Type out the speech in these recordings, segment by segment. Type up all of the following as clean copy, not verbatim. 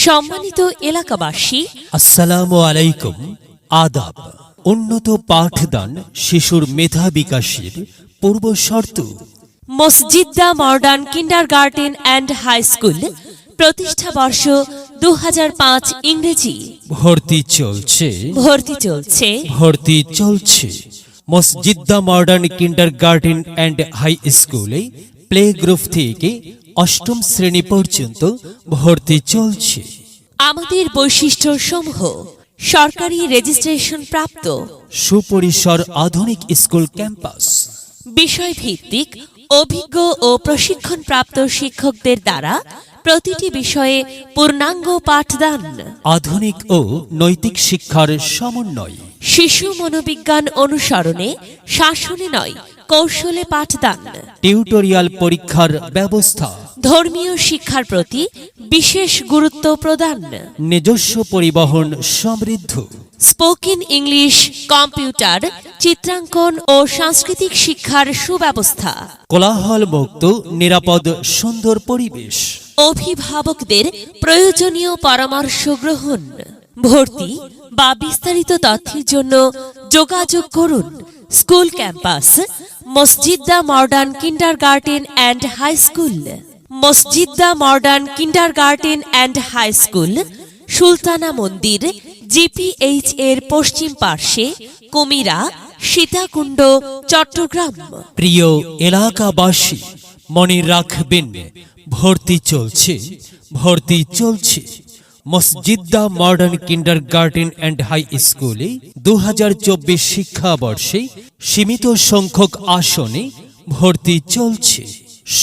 সম্মানিত এলাকাবাসী, আসসালামু আলাইকুম। আদাব। উন্নত পাঠদান শিশুর মেধা বিকাশের পূর্ব শর্ত। Masjida modern kindergarten and high school প্রতিষ্ঠা বর্ষ 2005 ইংরেজি। ভর্তি চলছে। Masjida modern kindergarten and high স্কুলে প্লে গ্রুপ থেকে অষ্টম শ্রেণী পর্যন্ত ভর্তি চলছে। আমাদের বৈশিষ্ট্য সমূহ: সরকারি রেজিস্ট্রেশন প্রাপ্ত, সুপরিসর আধুনিক স্কুল ক্যাম্পাস, বিষয়ভিত্তিক অভিজ্ঞ ও প্রশিক্ষণপ্রাপ্ত শিক্ষকদের দ্বারা প্রতিটি বিষয়ে পূর্ণাঙ্গ পাঠদান, আধুনিক ও নৈতিক শিক্ষার সমন্বয়, শিশু মনোবিজ্ঞান অনুসরণে শাসনে নয় কৌশলে পাঠদান, টিউটোরিয়াল পরীক্ষার ব্যবস্থা, ধর্মীয় শিক্ষার প্রতি বিশেষ গুরুত্ব প্রদান, নিজস্ব পরিবহন সমৃদ্ধ, স্পোকেন ইংলিশ, কম্পিউটার, চিত্রাঙ্কন ও সাংস্কৃতিক শিক্ষার সুব্যবস্থা, কোলাহল মুক্ত নিরাপদ সুন্দর পরিবেশ, অভিভাবকদের প্রয়োজনীয় পরামর্শ গ্রহণ। ভর্তি বা বিস্তারিত তথ্যের জন্য যোগাযোগ করুন স্কুল ক্যাম্পাস মসজিদা modern kindergarten and high school, মসজিদা modern kindergarten and high school, সুলতানা মন্দির, জিপিএইচ এর পশ্চিম পার্শ্বে, কুমিরা, সীতাকুণ্ড, চট্টগ্রাম। প্রিয় এলাকাবাসী, মনে রাখবেন ভর্তি চলছে Masjida modern kindergarten and high স্কুলে 2024 শিক্ষাবর্ষে সীমিত সংখ্যক আসনে ভর্তি চলছে।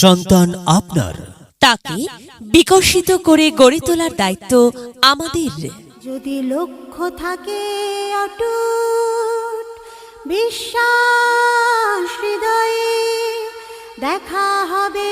সন্তান আপনার, তাকে বিকশিত করে গড়ে তোলার দায়িত্ব আমাদের। যদি লক্ষ্য থাকে অটুট বিশ্বাস হৃদয়ে, দেখা হবে